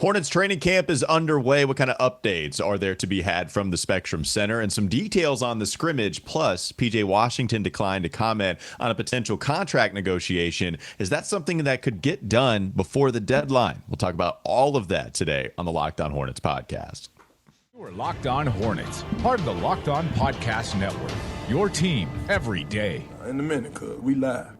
Hornets training camp is underway. What kind of updates are there to be had from the Spectrum Center, and some details on the scrimmage? Plus, PJ Washington declined to comment on a potential contract negotiation. Is that something that could get done before the deadline? We'll talk about all of that today on the Locked On Hornets podcast. You're Locked On Hornets, part of the Locked On Podcast Network. Your team every day. In a minute, cuz we live.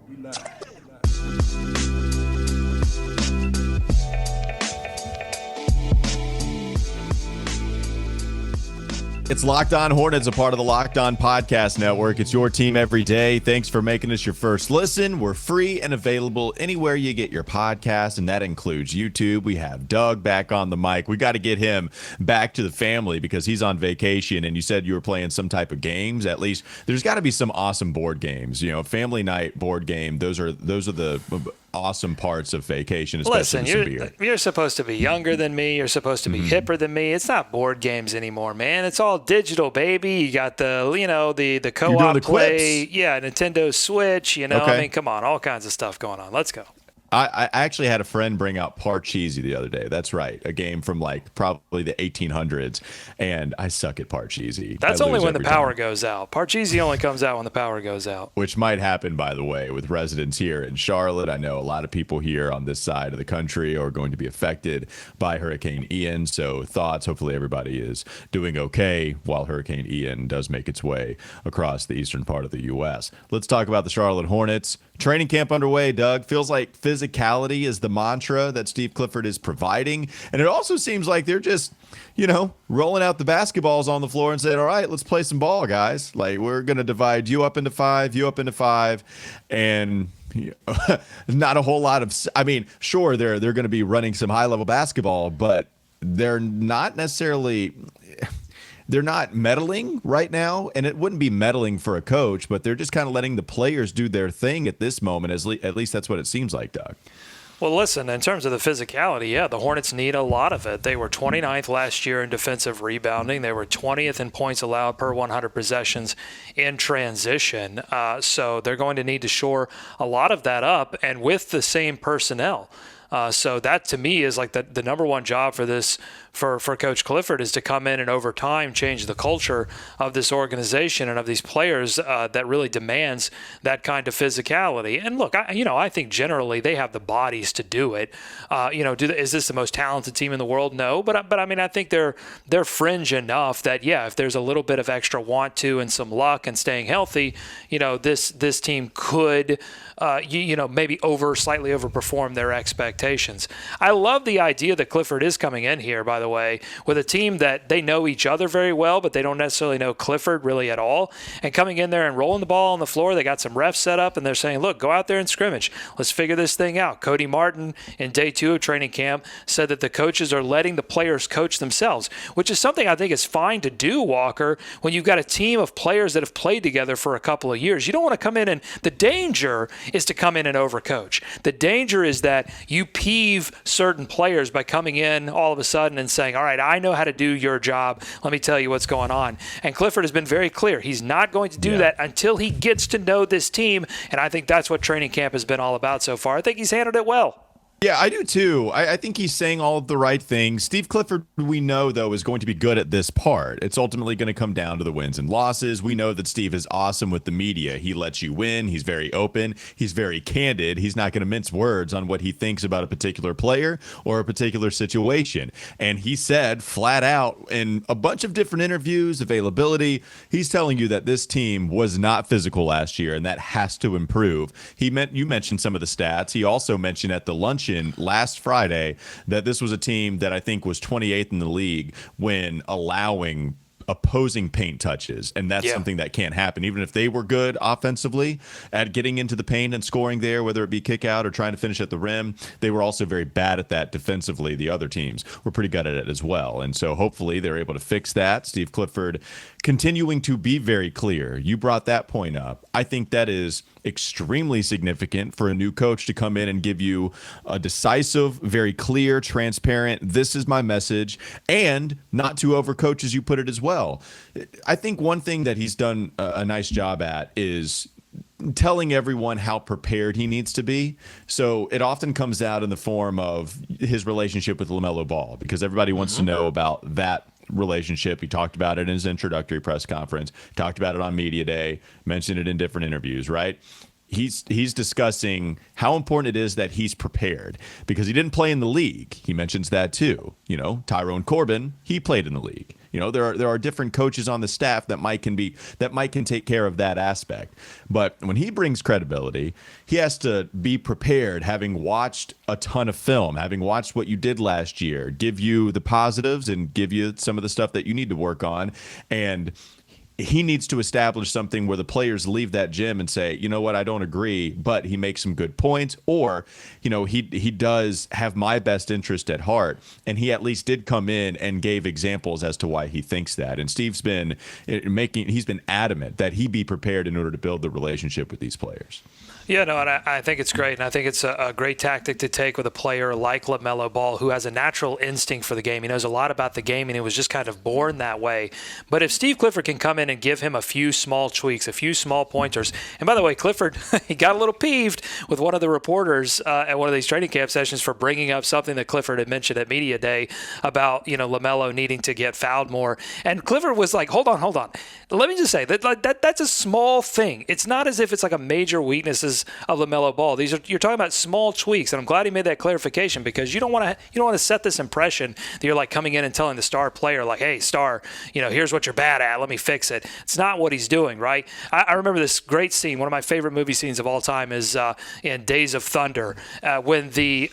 It's Locked On Hornets, a part of the Locked On Podcast Network. It's your team every day. Thanks for making us your first listen. We're free and available anywhere you get your podcast, and that includes YouTube. We have Doug back on the mic. We got to get him back to the family because he's on vacation, and you said you were playing some type of games. At least there's got to be some awesome board games. You know, family night board game. Those are the awesome parts of vacation, especially Listen, you're supposed to be younger than me. You're supposed to be hipper than me. It's not board games anymore, man. It's all digital, baby. You got the co-op play. Yeah, Nintendo Switch, Okay. I mean, come on, all kinds of stuff going on. Let's go. I actually had a friend bring out Parcheesi the other day. That's right. A game from probably the 1800s. And I suck at Parcheesi. That's only when the power goes out. Parcheesi only comes out when the power goes out. Which might happen, by the way, with residents here in Charlotte. I know a lot of people here on this side of the country are going to be affected by Hurricane Ian. So thoughts, hopefully everybody is doing okay while Hurricane Ian does make its way across the eastern part of the U.S. Let's talk about the Charlotte Hornets. Training camp underway, Doug. Feels like physicality is the mantra that Steve Clifford is providing. And it also seems like they're just, rolling out the basketballs on the floor and saying, all right, let's play some ball, guys. Like, we're going to divide you up into five, and not a whole lot of, sure, they're going to be running some high-level basketball, but they're not necessarily... They're not meddling right now, and it wouldn't be meddling for a coach, but they're just kind of letting the players do their thing at this moment. At least that's what it seems like, Doug. Well, listen, in terms of the physicality, yeah, the Hornets need a lot of it. They were 29th last year in defensive rebounding. They were 20th in points allowed per 100 possessions in transition. So they're going to need to shore a lot of that up, and with the same personnel. So that, to me, is like the number one job for this for Coach Clifford, is to come in and over time change the culture of this organization and of these players that really demands that kind of physicality. And look, I think generally they have the bodies to do it. Is this the most talented team in the world? No, but I think they're fringe enough that, yeah, if there's a little bit of extra want to and some luck and staying healthy, this team could maybe slightly overperform their expectations. I love the idea that Clifford is coming in here, by the way, with a team that they know each other very well, but they don't necessarily know Clifford really at all. And coming in there and rolling the ball on the floor, they got some refs set up, and they're saying, look, go out there and scrimmage. Let's figure this thing out. Cody Martin, in day 2 of training camp, said that the coaches are letting the players coach themselves, which is something I think is fine to do, Walker, when you've got a team of players that have played together for a couple of years. You don't want to come in, and the danger is to come in and overcoach. The danger is that you peeve certain players by coming in all of a sudden and saying, all right, I know how to do your job. Let me tell you what's going on. And Clifford has been very clear. He's not going to do that until he gets to know this team. And I think that's what training camp has been all about so far. I think he's handled it well. Yeah, I do too. I think he's saying all of the right things. Steve Clifford, we know, though, is going to be good at this part. It's ultimately going to come down to the wins and losses. We know that Steve is awesome with the media. He lets you win. He's very open. He's very candid. He's not going to mince words on what he thinks about a particular player or a particular situation. And he said flat out in a bunch of different interviews, availability, he's telling you that this team was not physical last year, and that has to improve. You mentioned some of the stats. He also mentioned at the luncheon last Friday that this was a team that I think was 28th in the league when allowing opposing paint touches, and that's something that can't happen. Even if they were good offensively at getting into the paint and scoring there, whether it be kick out or trying to finish at the rim, they were also very bad at that defensively. The other teams were pretty good at it as well, and so hopefully they're able to fix that. Steve Clifford continuing to be very clear. You brought that point up. I think that is extremely significant for a new coach to come in and give you a decisive, very clear, transparent, this is my message, and not to overcoach, as you put it as well. I think one thing that he's done a nice job at is telling everyone how prepared he needs to be. So it often comes out in the form of his relationship with Lamelo Ball, because everybody wants to know about that relationship. He talked about it in his introductory press conference, talked about it on media day, mentioned it in different interviews, right? He's discussing how important it is that he's prepared, because he didn't play in the league. He mentions that too. Tyrone Corbin, he played in the league. There are different coaches on the staff that Mike can take care of that aspect. But when he brings credibility, he has to be prepared, having watched a ton of film, having watched what you did last year, give you the positives and give you some of the stuff that you need to work on. And he needs to establish something where the players leave that gym and say, you know what, I don't agree, but he makes some good points, or, he does have my best interest at heart. And he at least did come in and gave examples as to why he thinks that. And Steve's been adamant that he be prepared in order to build the relationship with these players. Yeah, no, and I think it's great, and I think it's a great tactic to take with a player like Lamelo Ball, who has a natural instinct for the game. He knows a lot about the game, and he was just kind of born that way. But if Steve Clifford can come in and give him a few small tweaks, a few small pointers, and by the way, Clifford, he got a little peeved with one of the reporters at one of these training camp sessions for bringing up something that Clifford had mentioned at media day about Lamelo needing to get fouled more, and Clifford was like, hold on, let me just say that's a small thing. It's not as if it's like a major weakness of Lamelo Ball. You're talking about small tweaks, and I'm glad he made that clarification, because you don't want to set this impression that you're like coming in and telling the star player like, hey, star, here's what you're bad at, let me fix it. It's not what he's doing, right? I remember this great scene. One of my favorite movie scenes of all time is in Days of Thunder, when you've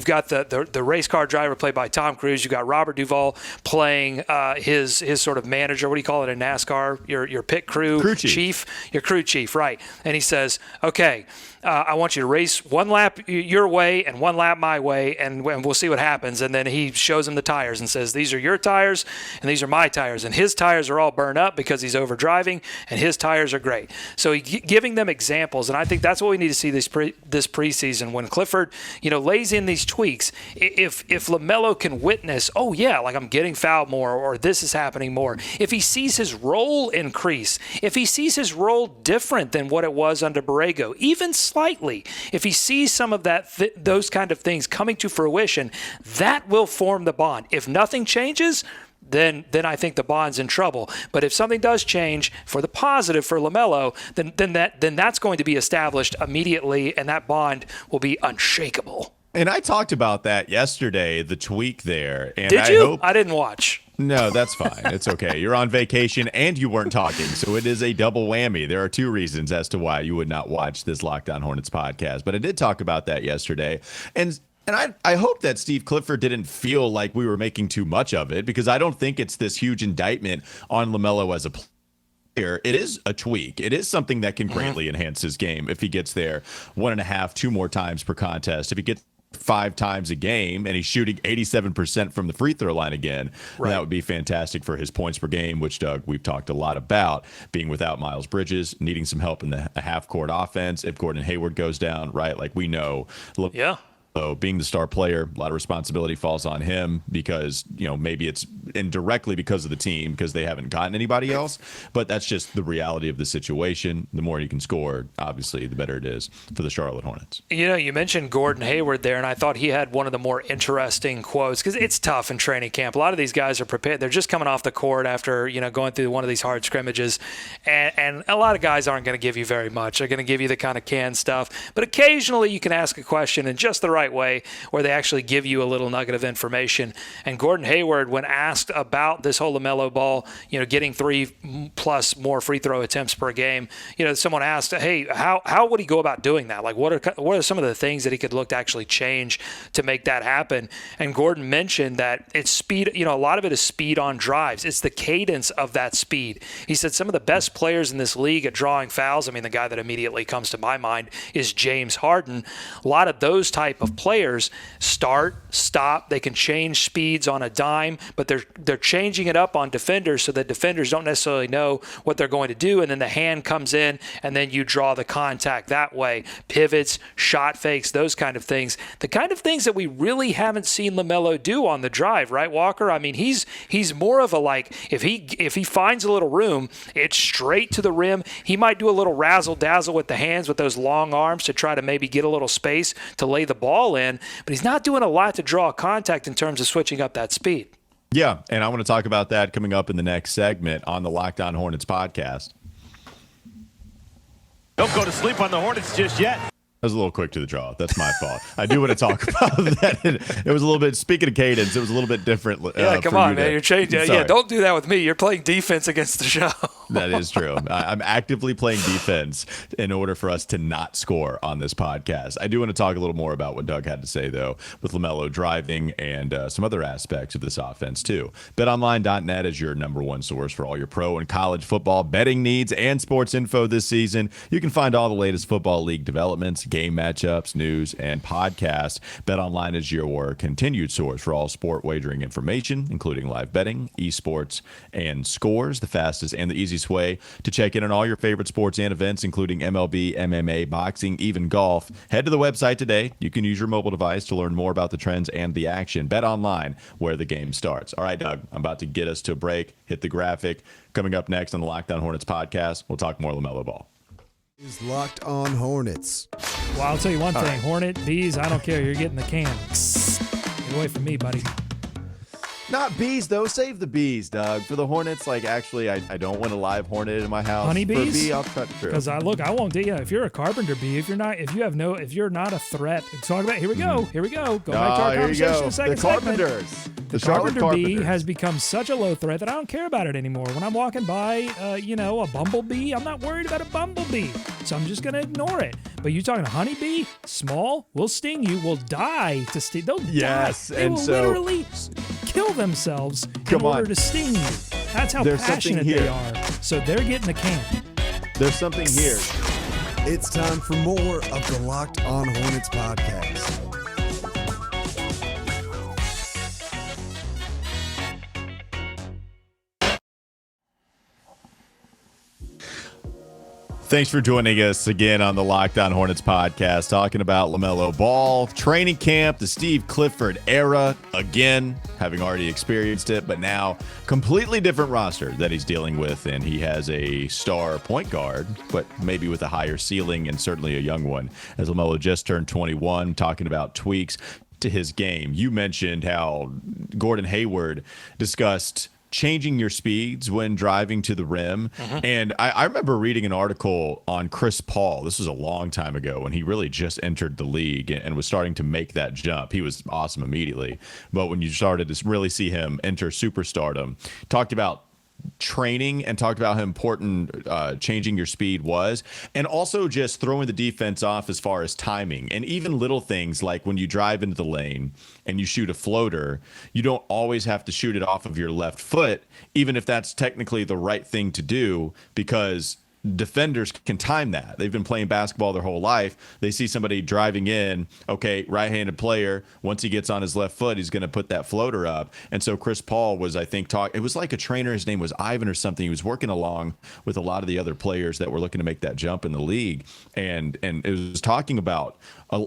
got the race car driver played by Tom Cruise. You got Robert Duvall playing his sort of manager. What do you call it in NASCAR? Your pit crew chief. Your crew chief, right? And he says, okay, I want you to race one lap your way and one lap my way, and we'll see what happens. And then he shows him the tires and says, these are your tires and these are my tires. And his tires are all burned up because he's over driving, and his tires are great. So giving them examples, and I think that's what we need to see this preseason, when Clifford, lays in these tweaks. If Lamelo can witness, oh yeah, like I'm getting fouled more, or this is happening more. If he sees his role increase, if he sees his role different than what it was under Borrego, even slightly, if he sees some of that, those kind of things coming to fruition, that will form the bond. If nothing changes, then I think the bond's in trouble. But if something does change for the positive for Lamelo, then that's going to be established immediately, and that bond will be unshakable. And I talked about that yesterday, the tweak there. And Did you? I didn't watch. No, that's fine. It's okay. You're on vacation and you weren't talking, so it is a double whammy. There are two reasons as to why you would not watch this Locked On Hornets podcast. But I did talk about that yesterday. And I hope that Steve Clifford didn't feel like we were making too much of it, because I don't think it's this huge indictment on Lamelo as a player. It is a tweak. It is something that can greatly enhance his game if he gets there 1.5, 2 more times per contest. If he gets 5 times a game and he's shooting 87% from the free throw line again, that would be fantastic for his points per game, which, Doug, we've talked a lot about, being without Miles Bridges, needing some help in the half-court offense. If Gordon Hayward goes down, right, like we know. So being the star player, a lot of responsibility falls on him, because, maybe it's indirectly because of the team, because they haven't gotten anybody else. But that's just the reality of the situation. The more he can score, obviously, the better it is for the Charlotte Hornets. You mentioned Gordon Hayward there, and I thought he had one of the more interesting quotes, because it's tough in training camp. A lot of these guys are prepared. They're just coming off the court after, going through one of these hard scrimmages. And a lot of guys aren't going to give you very much. They're going to give you the kind of canned stuff. But occasionally you can ask a question in just the right way, where they actually give you a little nugget of information. And Gordon Hayward, when asked about this whole Lamelo Ball, getting 3+ more free throw attempts per game, someone asked, hey, how would he go about doing that? Like, what are some of the things that he could look to actually change to make that happen? And Gordon mentioned that it's speed. A lot of it is speed on drives. It's the cadence of that speed. He said some of the best players in this league at drawing fouls, I mean, the guy that immediately comes to my mind is James Harden. A lot of those type of of players start, stop. They can change speeds on a dime, but they're changing it up on defenders so that defenders don't necessarily know what they're going to do, and then the hand comes in, and then you draw the contact that way. Pivots, shot fakes, those kind of things. The kind of things that we really haven't seen LaMelo do on the drive, right, Walker? I mean, he's more of a, like, if he finds a little room, it's straight to the rim. He might do a little razzle-dazzle with the hands with those long arms to try to maybe get a little space to lay the ball in, but he's not doing a lot to draw contact in terms of switching up that speed. Yeah, and I want to talk about that coming up in the next segment on the Locked On Hornets podcast. Don't go to sleep on the Hornets just yet. I was a little quick to the draw. That's my fault. I do want to talk about that. It was a little bit, speaking of cadence, it was a little bit different. Yeah, come on, man. You're changing. Yeah, don't do that with me. You're playing defense against the show. That is true. I'm actively playing defense in order for us to not score on this podcast. I do want to talk a little more about what Doug had to say, though, with LaMelo driving and some other aspects of this offense, too. BetOnline.net is your number one source for all your pro and college football betting needs and sports info this season. You can find all the latest football league developments, game matchups, news, and podcasts. BetOnline is your continued source for all sport wagering information, including live betting, esports, and scores. The fastest and the easiest way to check in on all your favorite sports and events, including MLB, MMA, boxing, even golf. Head to the website today. You can use your mobile device to learn more about the trends and the action. BetOnline, where the game starts. All right, Doug, I'm about to get us to a break. Hit the graphic. Coming up next on the Locked On Hornets podcast, we'll talk more Lamelo Ball. Is Locked On Hornets. Well, I'll tell you one thing. Hornet, bees, I don't care. You're getting the can. Get away from me, buddy. Not bees, though. Save the bees, Doug. For the Hornets, like, actually, I don't want a live hornet in my house. Honeybees? For a bee, I'll cut through. Because I won't do you. If you're a carpenter bee, if you're not a threat, talk about. Here we go. Go back to our conversation in the second the segment. Carpenters. The carpenter bee has become such a low threat that I don't care about it anymore. When I'm walking by, a bumblebee, I'm not worried about a bumblebee. So I'm just going to ignore it. But you talking a honeybee, small, will sting you, will die to sting. They'll die. They will literally kill themselves in order to sting you. That's how passionate they are. So they're getting the can. There's something here. It's time for more of the Locked On Hornets podcast. Thanks for joining us again on the Locked On Hornets podcast, talking about Lamelo Ball, training camp, the Steve Clifford era, again, having already experienced it, but now completely different roster that he's dealing with, and he has a star point guard, but maybe with a higher ceiling and certainly a young one, as Lamelo just turned 21, talking about tweaks to his game. You mentioned how Gordon Hayward discussed changing your speeds when driving to the rim. And I remember reading an article on Chris Paul. This was a long time ago when he really just entered the league and was starting to make that jump. He was awesome immediately. But when you started to really see him enter superstardom, talked about training and talked about how important changing your speed was, and also just throwing the defense off as far as timing, and even little things like when you drive into the lane and you shoot a floater, you don't always have to shoot it off of your left foot, even if that's technically the right thing to do, because defenders can time that. They've been playing basketball their whole life. They see somebody driving in, okay, right-handed player. Once he gets on his left foot, he's going to put that floater up. And so Chris Paul was, I think, it was like a trainer. His name was Ivan or something. He was working along with a lot of the other players that were looking to make that jump in the league. And it was talking about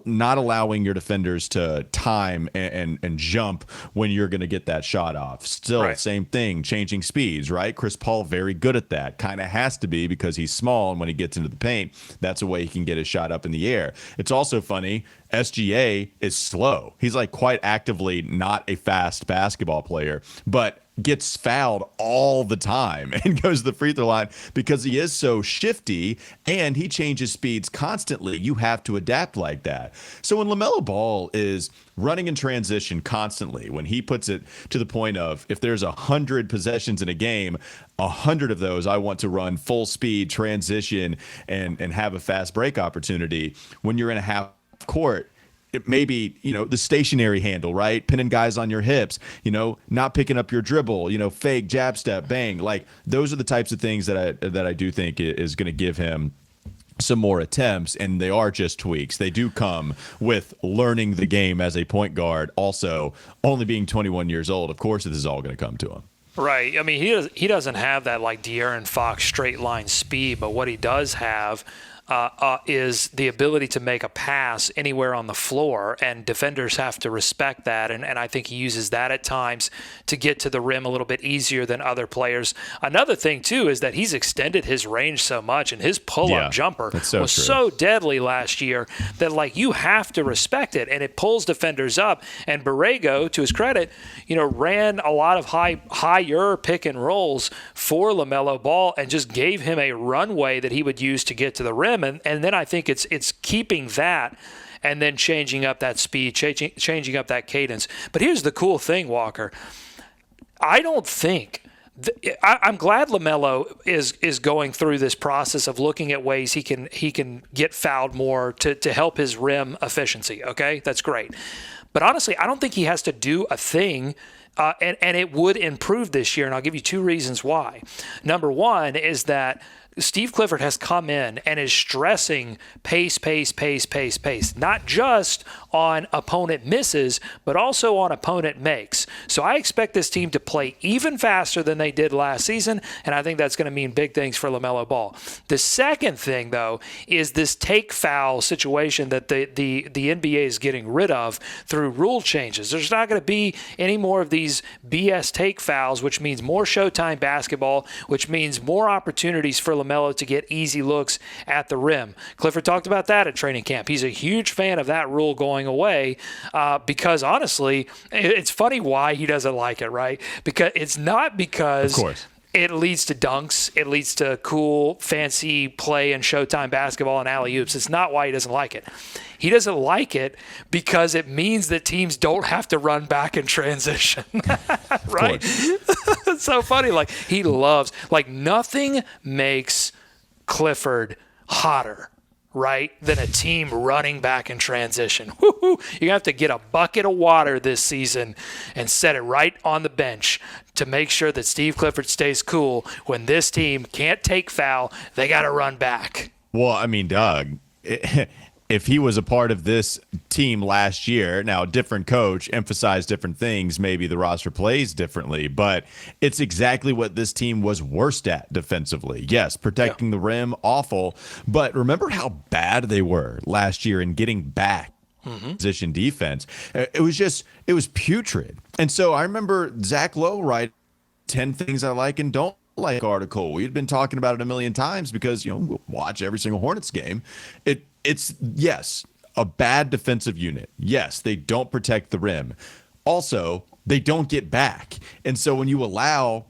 not allowing your defenders to time and jump when you're going to get that shot off. Still, right. Same thing, changing speeds, right? Chris Paul, very good at that. Kind of has to be, because he's small, and when he gets into the paint, that's a way he can get his shot up in the air. It's also funny, SGA is slow. He's like quite actively not a fast basketball player, but gets fouled all the time and goes to the free throw line because he is so shifty and he changes speeds constantly. You have to adapt like that. So when LaMelo Ball is running in transition constantly, when he puts it to the point of, if there's 100 possessions in a game, 100 of those I want to run full speed transition and have a fast break opportunity. When you're in a half court, it may be, the stationary handle, right? Pinning guys on your hips, not picking up your dribble, fake jab step, bang. Like, those are the types of things that I do think is going to give him some more attempts, and they are just tweaks. They do come with learning the game as a point guard, also only being 21 years old. Of course, this is all going to come to him. Right. I mean, he doesn't have that like De'Aaron Fox straight line speed, but what he does have is the ability to make a pass anywhere on the floor, and defenders have to respect that. And I think he uses that at times to get to the rim a little bit easier than other players. Another thing, too, is that he's extended his range so much, and his pull-up jumper was so deadly last year that, like, you have to respect it, and it pulls defenders up. And Borrego, to his credit, ran a lot of higher pick and rolls for Lamelo Ball and just gave him a runway that he would use to get to the rim. And then I think it's keeping that and then changing up that speed, changing up that cadence. But here's the cool thing, Walker. I don't think I'm glad LaMelo is going through this process of looking at ways he can get fouled more to help his rim efficiency. Okay, that's great. But honestly, I don't think he has to do a thing. And it would improve this year, and I'll give you two reasons why. Number one is that Steve Clifford has come in and is stressing pace, not just on opponent misses, but also on opponent makes. So I expect this team to play even faster than they did last season, and I think that's going to mean big things for LaMelo Ball. The second thing, though, is this take foul situation that the NBA is getting rid of through rule changes. There's not going to be any more of these BS take fouls, which means more Showtime basketball, which means more opportunities for LaMelo to get easy looks at the rim. Clifford talked about that at training camp. He's a huge fan of that rule going away because, honestly, it's funny why he doesn't like it, right? Because it's not because it leads to dunks. It leads to cool, fancy play and Showtime basketball and alley-oops. It's not why he doesn't like it. He doesn't like it because it means that teams don't have to run back in transition, right? It's so funny. Like, he loves, like, nothing makes Clifford hotter, right, than a team running back in transition. Woo-hoo. You have to get a bucket of water this season and set it right on the bench to make sure that Steve Clifford stays cool when this team can't take foul. They got to run back. Well, I mean, Doug, if he was a part of this team last year, now different coach, emphasized different things, maybe the roster plays differently, but it's exactly what this team was worst at defensively. Yes, protecting the rim, awful, but remember how bad they were last year in getting back position defense. It was putrid. And so I remember Zach Lowe write 10 things I like and don't like article. We had been talking about it a million times because, we'll watch every single Hornets game. It's yes, a bad defensive unit. Yes, they don't protect the rim. Also, they don't get back. And so when you allow,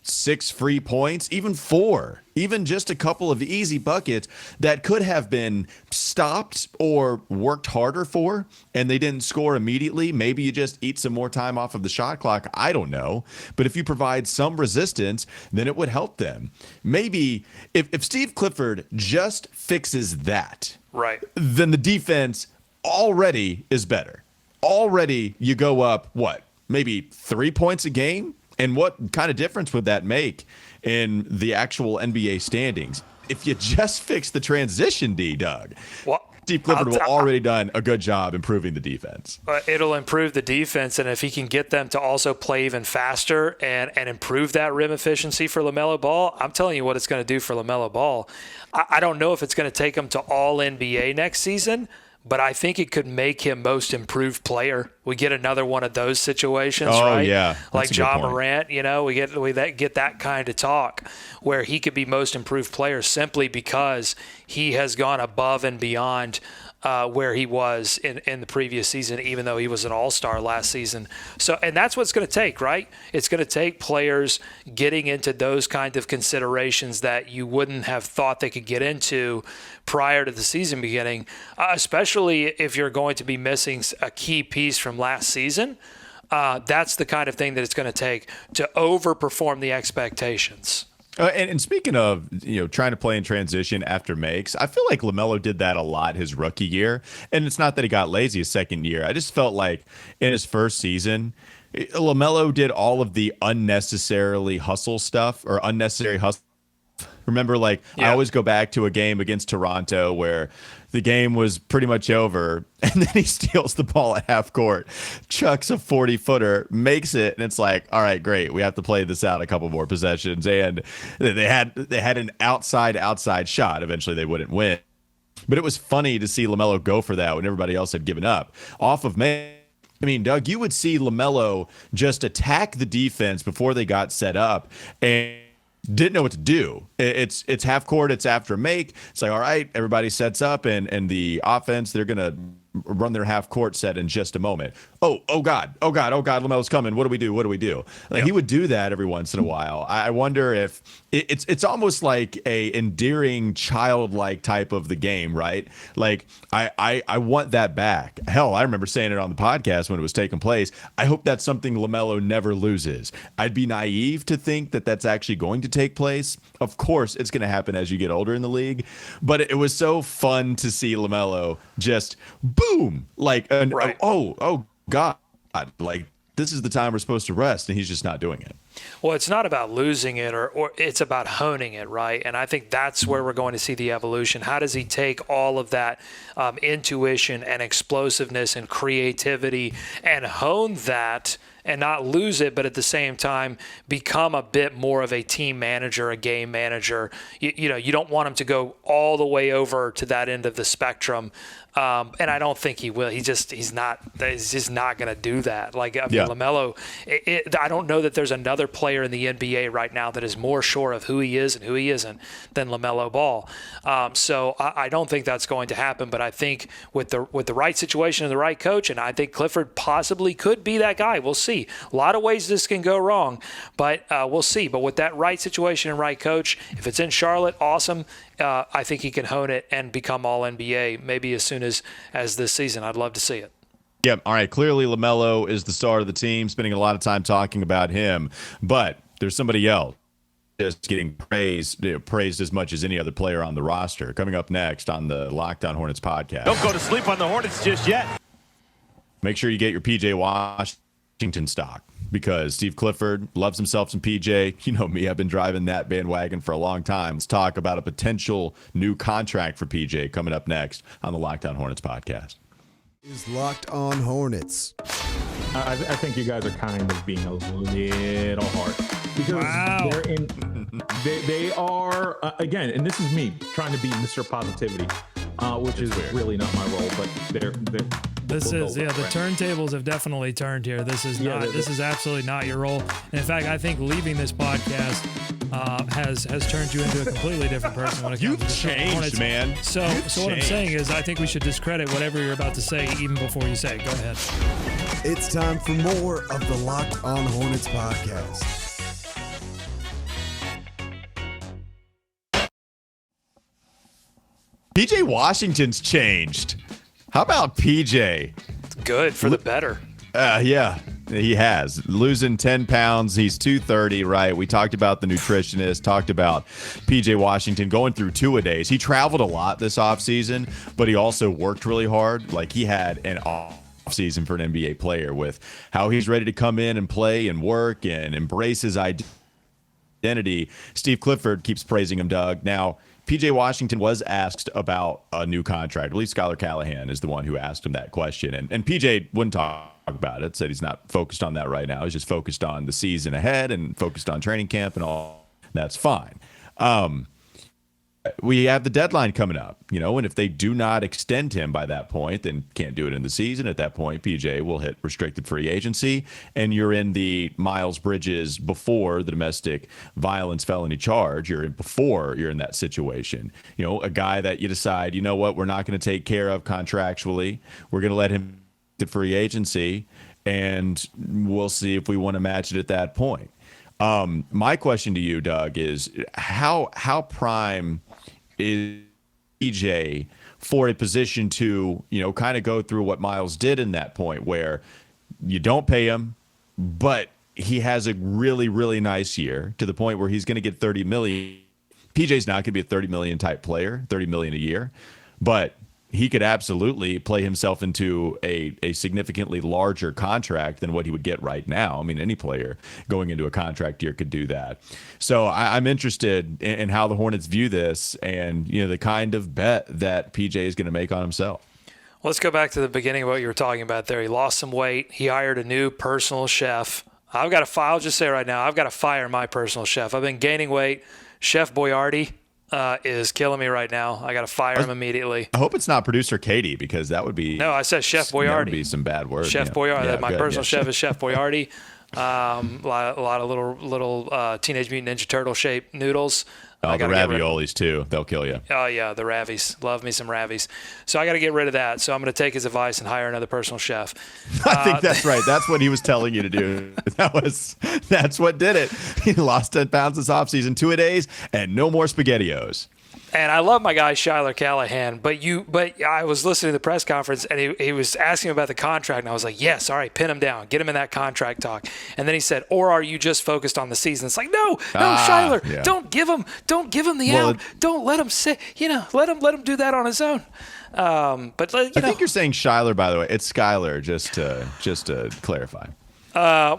6 free points, even 4, even just a couple of easy buckets that could have been stopped or worked harder for, and they didn't score immediately, maybe you just eat some more time off of the shot clock. I don't know. But if you provide some resistance, then it would help them. Maybe if Steve Clifford just fixes that, right, then the defense already is better. Already you go up, maybe 3 points a game? And what kind of difference would that make in the actual NBA standings? If you just fix the transition D, Doug, Steve Clifford will already done a good job improving the defense. It'll improve the defense, and if he can get them to also play even faster and improve that rim efficiency for LaMelo Ball, I'm telling you what it's going to do for LaMelo Ball. I don't know if it's going to take him to all NBA next season, but I think it could make him most improved player. We get another one of those situations, right? Yeah. Like Ja Morant, we get that kind of talk where he could be most improved player simply because he has gone above and beyond where he was in the previous season, even though he was an all-star last season. So, and that's what it's going to take, right? It's going to take players getting into those kind of considerations that you wouldn't have thought they could get into prior to the season beginning, especially if you're going to be missing a key piece from last season. That's the kind of thing that it's going to take to overperform the expectations. And speaking of, trying to play in transition after makes, I feel like LaMelo did that a lot his rookie year. And it's not that he got lazy his second year. I just felt like in his first season, LaMelo did all of the unnecessary hustle stuff, Remember, like, I always go back to a game against Toronto where the game was pretty much over, and then he steals the ball at half court, chucks a 40-footer, makes it, and it's like, all right, great. We have to play this out a couple more possessions. And they had an outside shot. Eventually, they wouldn't win. But it was funny to see LaMelo go for that when everybody else had given up. Off of May, I mean, Doug, you would see LaMelo just attack the defense before they got set up and didn't know what to do. It's half court, it's after a make. It's like, all right, everybody sets up, and the offense, they're going to run their half court set in just a moment. Oh God, LaMelo's coming. What do we do? Like, he would do that every once in a while. I wonder if it's almost like a endearing childlike type of the game, right? Like, I want that back. Hell, I remember saying it on the podcast when it was taking place. I hope that's something LaMelo never loses. I'd be naive to think that that's actually going to take place. Of course, it's going to happen as you get older in the league, but it was so fun to see LaMelo just boom, like, oh God, like, this is the time we're supposed to rest, and he's just not doing it. Well, it's not about losing it, or it's about honing it, right? And I think that's where we're going to see the evolution. How does he take all of that intuition and explosiveness and creativity and hone that and not lose it, but at the same time become a bit more of a team manager, a game manager? You don't want him to go all the way over to that end of the spectrum. And I don't think he will. He's just not going to do that. Like, I mean, LaMelo, I don't know that there's another player in the NBA right now that is more sure of who he is and who he isn't than Lamelo Ball. So I don't think that's going to happen. But I think with the right situation and the right coach, and I think Clifford possibly could be that guy. We'll see. A lot of ways this can go wrong, but we'll see. But with that right situation and right coach, if it's in Charlotte, awesome. I think he can hone it and become all NBA maybe as soon as this season. I'd love to see it. Yeah. All right. Clearly, LaMelo is the star of the team, spending a lot of time talking about him. But there's somebody else just getting praised as much as any other player on the roster. Coming up next on the Locked On Hornets podcast. Don't go to sleep on the Hornets just yet. Make sure you get your PJ Washington stock, because Steve Clifford loves himself some PJ. You know me, I've been driving that bandwagon for a long time. Let's talk about a potential new contract for PJ coming up next on the Locked On Hornets podcast. Is Locked On Hornets. I think you guys are kind of being a little hard, because they are again, and this is me trying to be Mr. Positivity, which is really not my role, but they're the turntables have definitely turned here. This is absolutely not your role. And in fact, I think leaving this podcast has turned you into a completely different person when it comes to the changed, Hornets. Man. So what I'm saying is, I think we should discredit whatever you're about to say even before you say it. Go ahead. It's time for more of the Locked On Hornets podcast. PJ Washington's changed. How about PJ? It's good for the better. Yeah, he has. Losing 10 pounds. He's 230, right? We talked about the nutritionist, talked about PJ Washington going through two-a-days. He traveled a lot this offseason, but he also worked really hard. Like, he had an offseason for an NBA player with how he's ready to come in and play and work and embrace his identity. Steve Clifford keeps praising him, Doug. Now, PJ Washington was asked about a new contract. At least Skylar Callahan is the one who asked him that question. And PJ wouldn't talk about it, said he's not focused on that right now. He's just focused on the season ahead and focused on training camp and all. That's fine. We have the deadline coming up, and if they do not extend him by that point, then can't do it in the season. At that point, PJ will hit restricted free agency, and you're in the Miles Bridges before the domestic violence felony charge. You're in that situation. A guy that you decide, you know what, we're not going to take care of contractually. We're going to let him hit free agency, and we'll see if we want to match it at that point. My question to you, Doug, is how prime is PJ for a position to, kind of go through what Miles did in that point where you don't pay him, but he has a really, really nice year to the point where he's going to get $30 million. PJ's not going to be a $30 million type player, $30 million a year, but he could absolutely play himself into a significantly larger contract than what he would get right now. I mean, any player going into a contract year could do that. So I'm interested in how the Hornets view this and, the kind of bet that PJ is going to make on himself. Well, let's go back to the beginning of what you were talking about there. He lost some weight. He hired a new personal chef. I'll just say right now, I've got to fire my personal chef. I've been gaining weight. Chef Boyardee is killing me right now. I got to fire him immediately. I hope it's not producer Katie, because that would be no. I said Chef Boyardee. That would be some bad words. Chef Boyardee. Yeah, my personal chef is Chef Boyardee. A lot of little Teenage Mutant Ninja Turtle shaped noodles. Oh, the raviolis too. They'll kill you. Oh yeah, the ravies. Love me some ravies. So I got to get rid of that. So I'm going to take his advice and hire another personal chef. I think that's right. That's what he was telling you to do. That's what did it. He lost 10 pounds this offseason, 2-a-days, and no more SpaghettiOs. And I love my guy Shyler Callahan, but I was listening to the press conference and he was asking about the contract, and I was like, yes, all right, pin him down, get him in that contract talk. And then he said, or are you just focused on the season? It's like, no, Shyler, yeah. Don't give him the out. Don't let him say, let him do that on his own. But I think you're saying Shyler, by the way. It's Skyler, just to clarify. It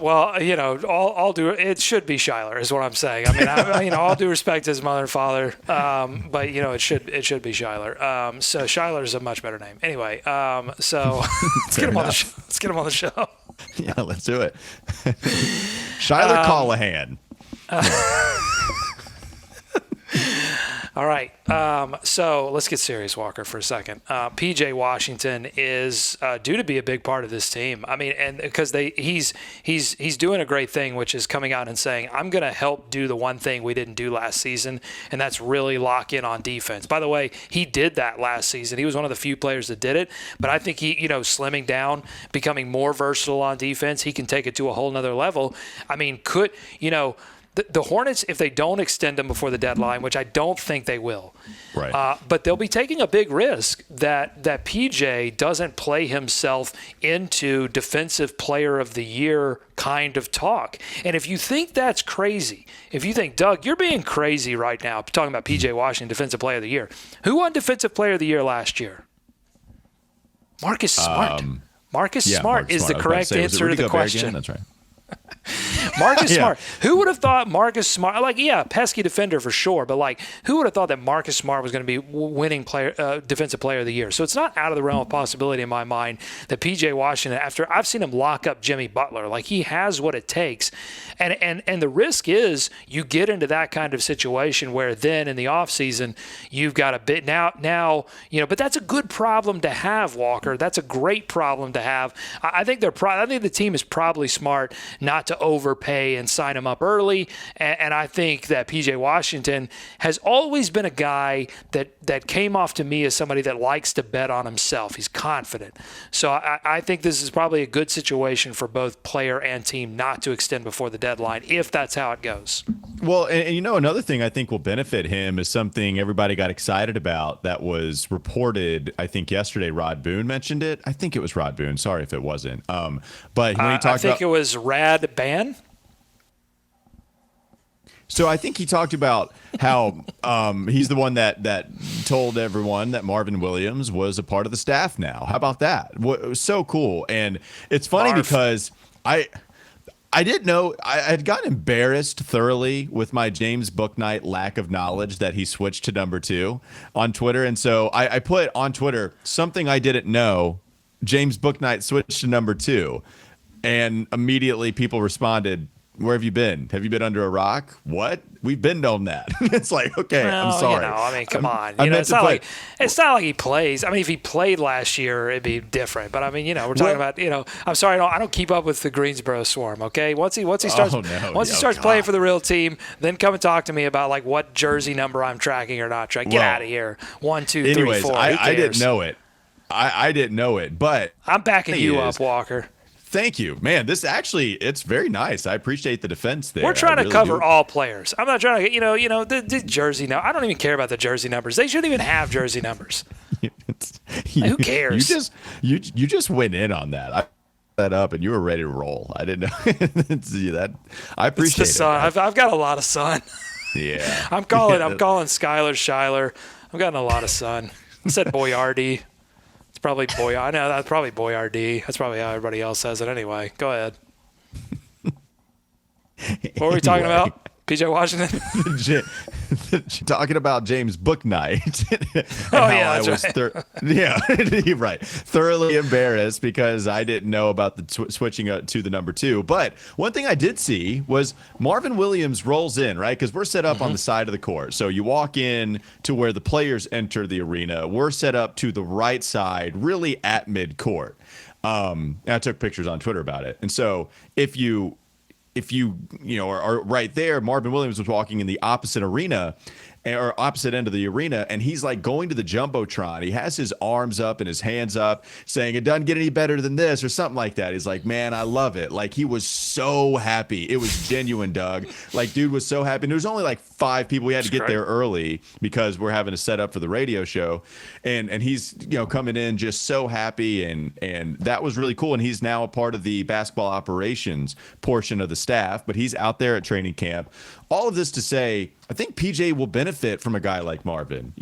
should be Shyler is what I'm saying. I mean, all due respect to his mother and father, but it should be Shyler. So Shyler is a much better name. Anyway, so let's get him on the show. Let's get him on the show. Yeah, let's do it. Shyler Callahan. All right. So let's get serious, Walker, for a second. PJ Washington is due to be a big part of this team. I mean, and because he's doing a great thing, which is coming out and saying, I'm going to help do the one thing we didn't do last season, and that's really lock in on defense. By the way, he did that last season. He was one of the few players that did it, but I think he, slimming down, becoming more versatile on defense, he can take it to a whole nother level. I mean, the Hornets, if they don't extend him before the deadline, which I don't think they will, right? But they'll be taking a big risk that PJ doesn't play himself into Defensive Player of the Year kind of talk. And if you think that's crazy, if you think, Doug, you're being crazy right now talking about PJ Washington, Defensive Player of the Year. Who won Defensive Player of the Year last year? Marcus Smart. Marcus Smart is the correct answer to the question. Again? That's right. Marcus Smart. Who would have thought Marcus Smart, pesky defender for sure, but who would have thought that Marcus Smart was going to be winning Defensive Player of the Year? So it's not out of the realm of possibility in my mind that PJ Washington, after I've seen him lock up Jimmy Butler, he has what it takes. And the risk is you get into that kind of situation where then in the offseason you've got a bit now, but that's a good problem to have, Walker. That's a great problem to have. I think the team is probably smart not to overpay and sign him up early. And I think that PJ Washington has always been a guy that came off to me as somebody that likes to bet on himself. He's confident. So I think this is probably a good situation for both player and team not to extend before the deadline, if that's how it goes. Well, and another thing I think will benefit him is something everybody got excited about that was reported, I think yesterday. Rod Boone mentioned it. I think it was Rod Boone. Sorry if it wasn't. But when he talked I think it was Rad Ban. So I think he talked about how he's the one that told everyone that Marvin Williams was a part of the staff now. How about that? It was so cool. And it's funny because I didn't know. I had gotten embarrassed thoroughly with my James Bouknight lack of knowledge that he switched to number 2 on Twitter. And so I put on Twitter something I didn't know. James Bouknight switched to number 2. And immediately people responded, where have you been? Have you been under a rock? What? We've been on that. It's like, okay, well, I'm sorry. Come on. It's not like he plays. I mean, if he played last year, it'd be different. But I mean, we're talking about, I'm sorry, I don't keep up with the Greensboro Swarm. Okay, once he starts playing for the real team, then come and talk to me about what jersey number I'm tracking or not tracking. Get out of here. 1, 2, 3, 4. I didn't know it. I didn't know it, but I'm backing you up, Walker. Thank you, man. This actually, it's very nice. I appreciate the defense there. We're trying to cover all players. I'm not trying to, the jersey. No, I don't even care about the jersey numbers. They shouldn't even have jersey numbers. Who cares? You just went in on that. I that up and you were ready to roll. I didn't know. See that. I appreciate it's the sun. I've got a lot of sun. Yeah. I'm calling Skyler Shyler. I've gotten a lot of sun. I said Boyardee. probably I know that's probably Boyardee. That's probably how everybody else says it anyway. Go ahead. What were we talking about? PJ Washington? Talking about James Booknight. Right. Right. Thoroughly embarrassed because I didn't know about the switching to the number 2. But one thing I did see was Marvin Williams rolls in, right? Because we're set up on the side of the court. So you walk in to where the players enter the arena. We're set up to the right side, really at midcourt. And I took pictures on Twitter about it. And so if you are right there, Marvin Williams was walking in the opposite arena or opposite end of the arena, and he's like going to the Jumbotron. He has his arms up and his hands up saying it doesn't get any better than this or something like that. He's like, man, I love it. Like, he was so happy. It was genuine, Doug. Like, dude was so happy. And there was only like 5 people. We had to get there early because we're having to set up for the radio show. And he's, coming in just so happy. And that was really cool. And he's now a part of the basketball operations portion of the staff, but he's out there at training camp. All of this to say, I think PJ will benefit from a guy like Marvin.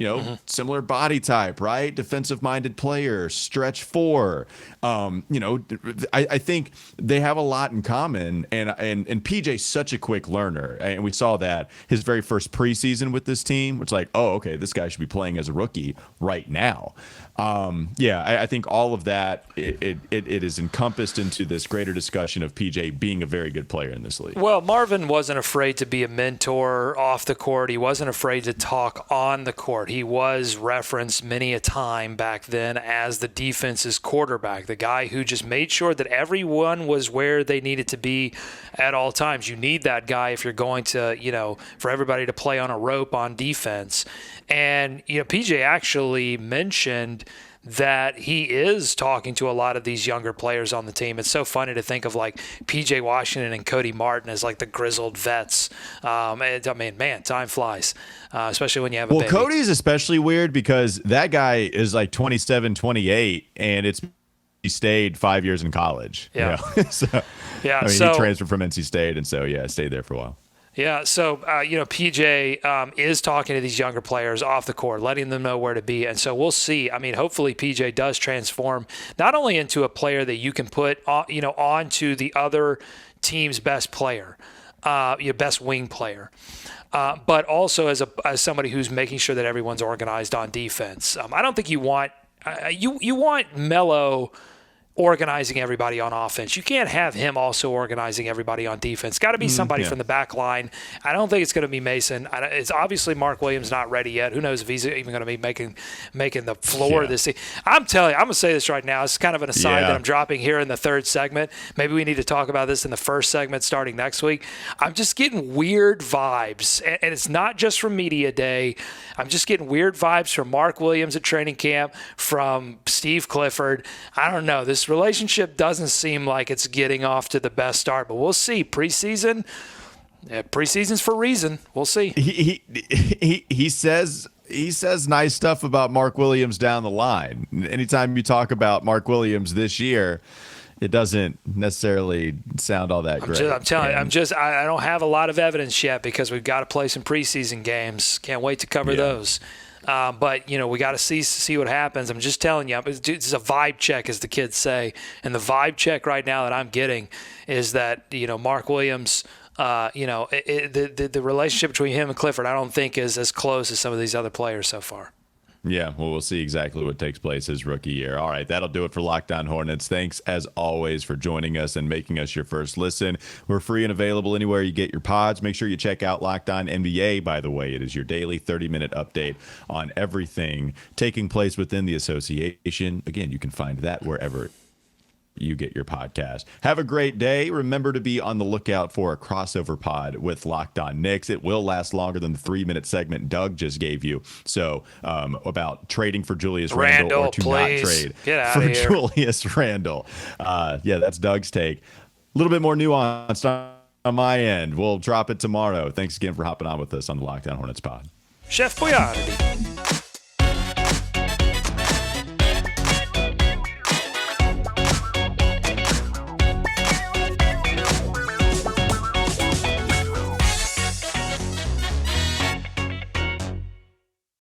Similar body type, right? Defensive-minded player, stretch 4. I think they have a lot in common. And PJ's such a quick learner, and we saw that his very first preseason with this team. It's like, oh, okay, this guy should be playing as a rookie right now. I think all of that it is encompassed into this greater discussion of PJ being a very good player in this league. Well, Marvin wasn't afraid to be a mentor off the court. He wasn't afraid to talk on the court. He was referenced many a time back then as the defense's quarterback, the guy who just made sure that everyone was where they needed to be at all times. You need that guy if you're going to, for everybody to play on a rope on defense. And, PJ actually mentioned that he is talking to a lot of these younger players on the team. It's so funny to think of like PJ Washington and Cody Martin as like the grizzled vets. Man, time flies, especially when you have a baby. Cody's especially weird because that guy is like 27, 28, and he stayed 5 years in college. Yeah. He transferred from NC State, and stayed there for a while. Yeah, so, PJ is talking to these younger players off the court, letting them know where to be. And so we'll see. I mean, hopefully PJ does transform not only into a player that you can put, onto the other team's best player, your best wing player, but also as somebody who's making sure that everyone's organized on defense. I don't think you want you want Melo organizing everybody on offense. You can't have him also organizing everybody on defense. Got to be somebody from the back line. I don't think it's going to be Mason. It's obviously Mark Williams not ready yet. Who knows if he's even going to be making the floor this season. I'm telling you, I'm going to say this right now. It's kind of an aside that I'm dropping here in the third segment. Maybe we need to talk about this in the first segment starting next week. I'm just getting weird vibes, and it's not just from Media Day. I'm just getting weird vibes from Mark Williams at training camp, from Steve Clifford. I don't know. This relationship doesn't seem like it's getting off to the best start, but we'll see. Preseason's for a reason. We'll see. He says nice stuff about Mark Williams down the line. Anytime you talk about Mark Williams this year, it doesn't necessarily sound all that great. I'm telling you, I don't have a lot of evidence yet because we've got to play some preseason games. Can't wait to cover those. But, we got to see what happens. I'm just telling you, it's a vibe check, as the kids say. And the vibe check right now that I'm getting is that, Mark Williams, the relationship between him and Clifford, I don't think is as close as some of these other players so far. Yeah, well, we'll see exactly what takes place his rookie year. All right, that'll do it for Locked On Hornets. Thanks, as always, for joining us and making us your first listen. We're free and available anywhere you get your pods. Make sure you check out Locked On NBA, by the way. It is your daily 30-minute update on everything taking place within the association. Again, you can find that wherever you get your podcast. Have a great day. Remember to be on the lookout for a crossover pod with Locked On Knicks. It will last longer than the 3-minute segment Doug just gave you. So about trading for Julius Randle or to please. Not trade for Julius Randle. That's Doug's take. A little bit more nuanced on my end. We'll drop it tomorrow. Thanks again for hopping on with us on the Locked On Hornets pod. Chef Boyardee.